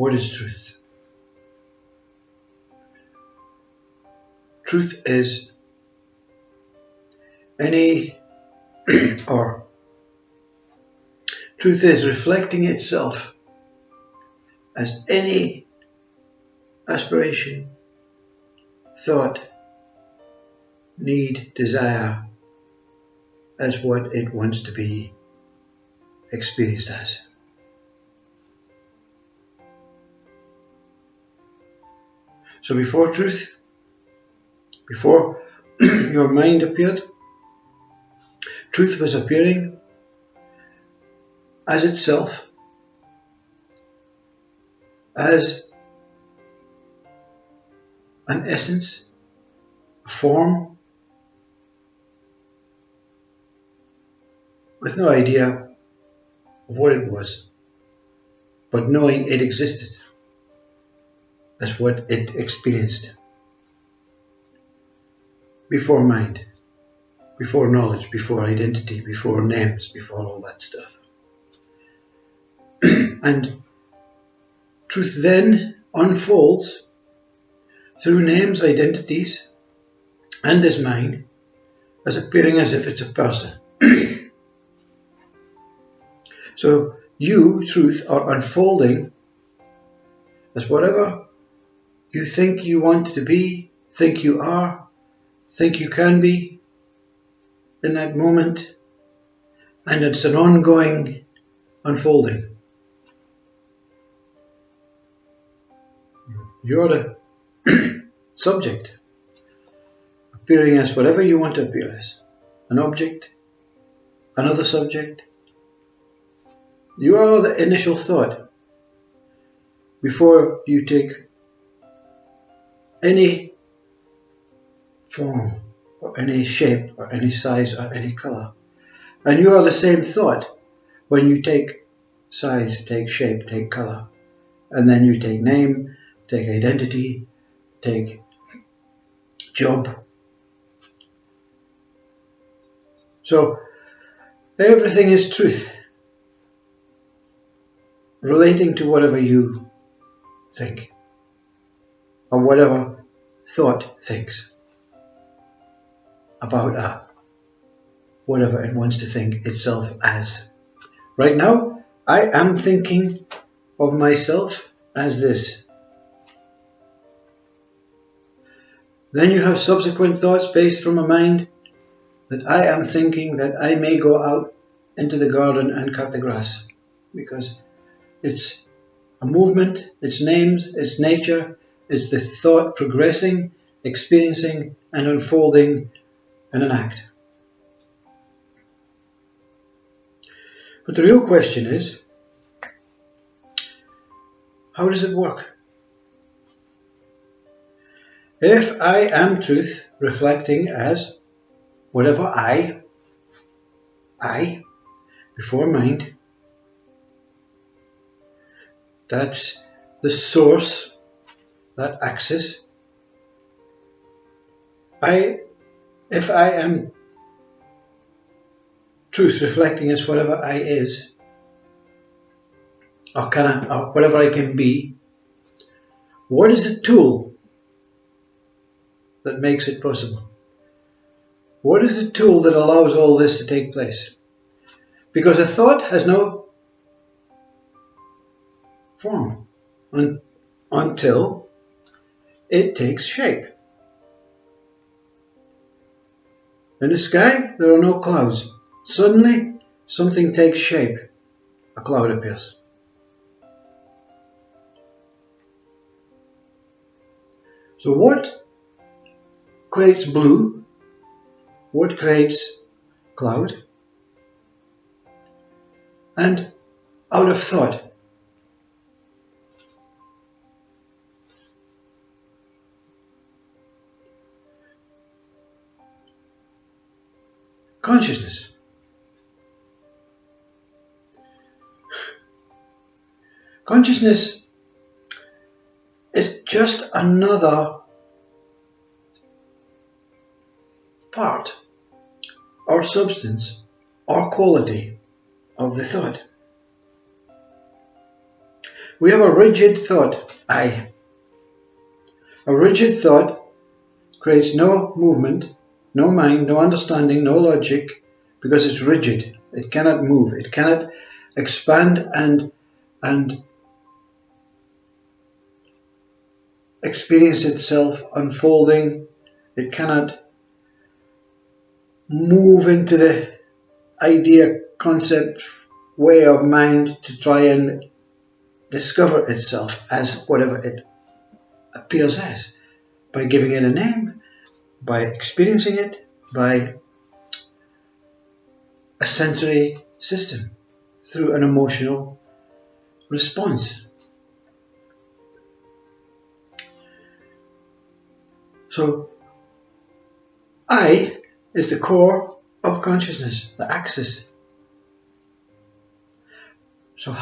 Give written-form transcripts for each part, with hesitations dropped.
What is truth? Truth is truth is reflecting itself as any aspiration, thought, need, desire, as what it wants to be experienced as. So before truth, before your mind appeared, truth was appearing as itself, as an essence, a form, with no idea of what it was, but knowing it existed as what it experienced. Before mind, before knowledge, before identity, before names, before all that stuff. And truth then unfolds through names, identities, and this mind as appearing as if it's a person. So you, truth, are unfolding as whatever you think you want to be, think you are, think you can be in that moment, and it's an ongoing unfolding. You're the subject, appearing as whatever you want to appear as. An object, another subject. You are the initial thought before you take any form or any shape or any size or any color. And you are the same thought when you take size, take shape, take color. And then you take name, take identity, take job. So everything is truth, relating to whatever you think, or whatever thought thinks about whatever it wants to think itself as. Right now, I am thinking of myself as this. Then you have subsequent thoughts based from a mind that I am thinking that I may go out into the garden and cut the grass, because it's a movement, it's names, it's nature, it's the thought progressing, experiencing and unfolding in an act. But the real question is, how does it work? If I am truth, reflecting as whatever I, before mind, that's the source, that axis. If I am truth, reflecting as whatever I is, or whatever I can be, what is the tool that makes it possible? What is the tool that allows all this to take place? Because a thought has no form until it takes shape. In the sky, there are no clouds. Suddenly, something takes shape. A cloud appears. So what creates blue? What creates cloud? And out of thought. Consciousness. Consciousness is just another part or substance or quality of the thought. We have a rigid thought, I. A rigid thought creates no movement, no mind, no understanding, no logic, because it's rigid. It cannot move. It cannot expand and experience itself unfolding. It cannot move into the idea, concept, way of mind to try and discover itself as whatever it appears as, by giving it a name, by experiencing it, by a sensory system, through an emotional response. So, I is the core of consciousness, the axis. So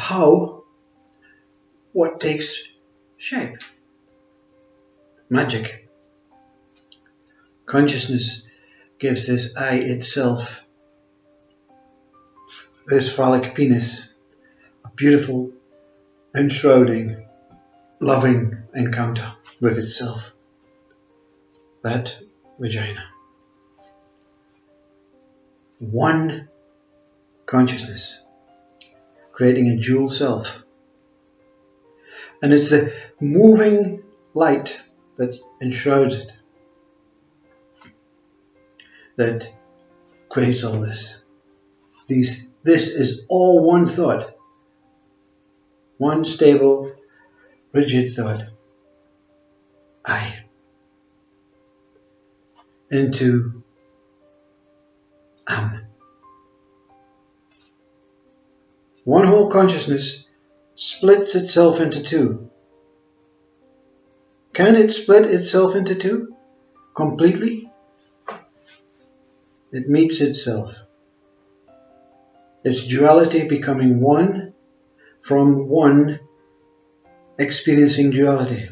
what takes shape? Magic. Consciousness gives this I itself, this phallic penis, a beautiful, enshrouding, loving encounter with itself. That vagina. One consciousness, creating a dual self. And it's the moving light that enshrouds it that creates all this. This is all one thought. One stable, rigid thought. I. Into am. One whole consciousness splits itself into two. Can it split itself into two? Completely? It meets itself. Its duality becoming one from one experiencing duality.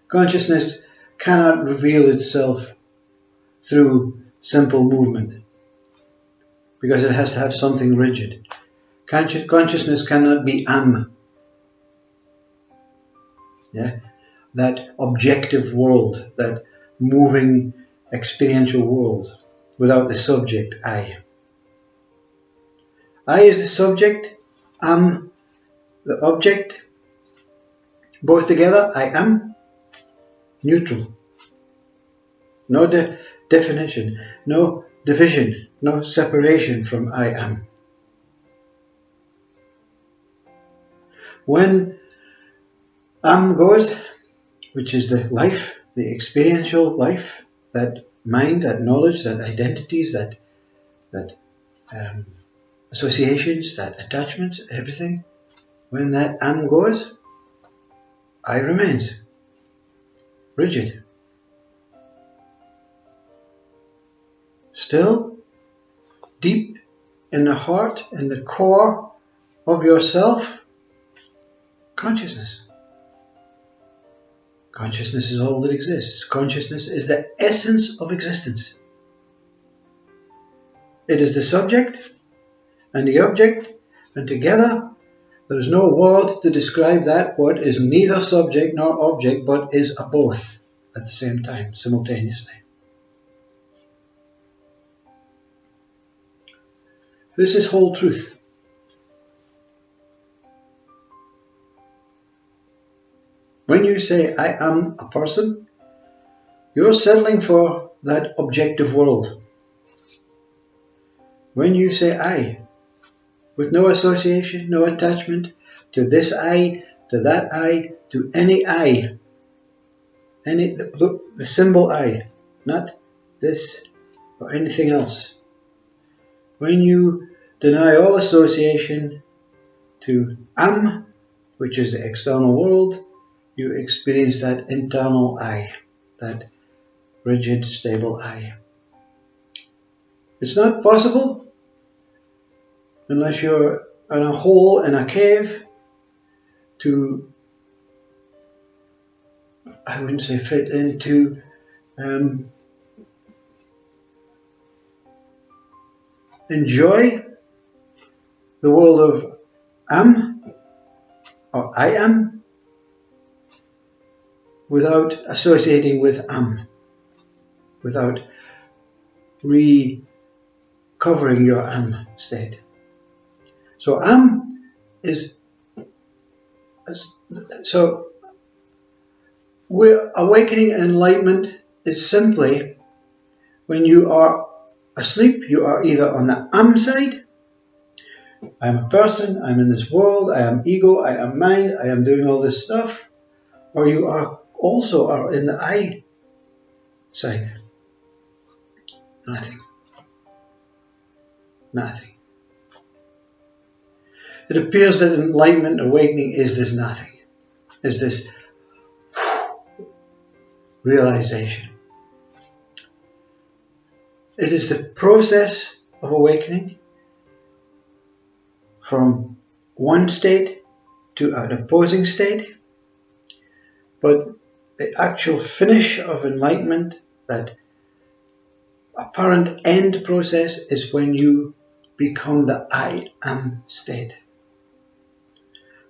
Consciousness cannot reveal itself through simple movement because it has to have something rigid. Consciousness cannot be am. Yeah? That objective world, that moving experiential world without the subject, I. I is the subject, am the object, both together, I am, neutral. No definition, no division, no separation from I am. When am goes, which is the life, the experiential life, that mind, that knowledge, that identities, that associations, that attachments, everything, when that am goes, I remains rigid. Still, deep in the heart, in the core of yourself, consciousness. Consciousness is all that exists. Consciousness is the essence of existence. It is the subject and the object, and together there is no word to describe that what is neither subject nor object, but is a both at the same time, simultaneously. This is whole truth. When you say, I am a person, you're settling for that objective world. When you say I, with no association, no attachment to this I, to that I, to any I, the symbol I, not this or anything else. When you deny all association to am, which is the external world, you experience that internal I, that rigid, stable I. It's not possible unless you're in a hole in a cave to, I wouldn't say fit into enjoy the world of am, or I am, without associating with am, without recovering your am state. So am is, so we're awakening and enlightenment is simply when you are asleep, you are either on the am side, I am a person, I'm in this world, I am ego, I am mind, I am doing all this stuff, or you are also in the I side. Nothing. Nothing. It appears that enlightenment, awakening is this nothing, is this realization. It is the process of awakening from one state to an opposing state, but the actual finish of enlightenment, that apparent end process, is when you become the I am state.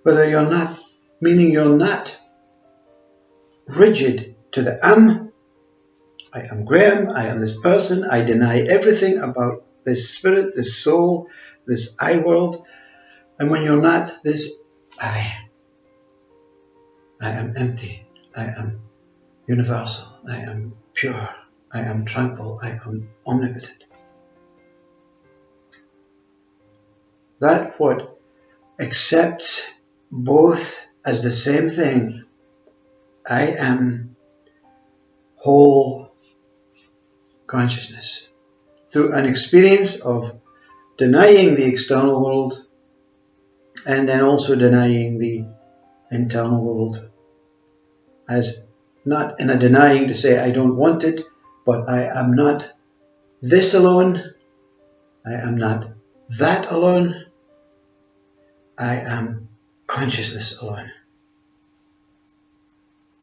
Whether you're not, meaning you're not rigid to the am, I am Graham, I am this person, I deny everything about this spirit, this soul, this I world, and when you're not this I am empty, I am universal, I am pure, I am tranquil, I am omnipotent. That what accepts both as the same thing, I am whole consciousness, through an experience of denying the external world and then also denying the internal world, as not in a denying to say I don't want it, but I am not this alone, I am not that alone, I am consciousness alone.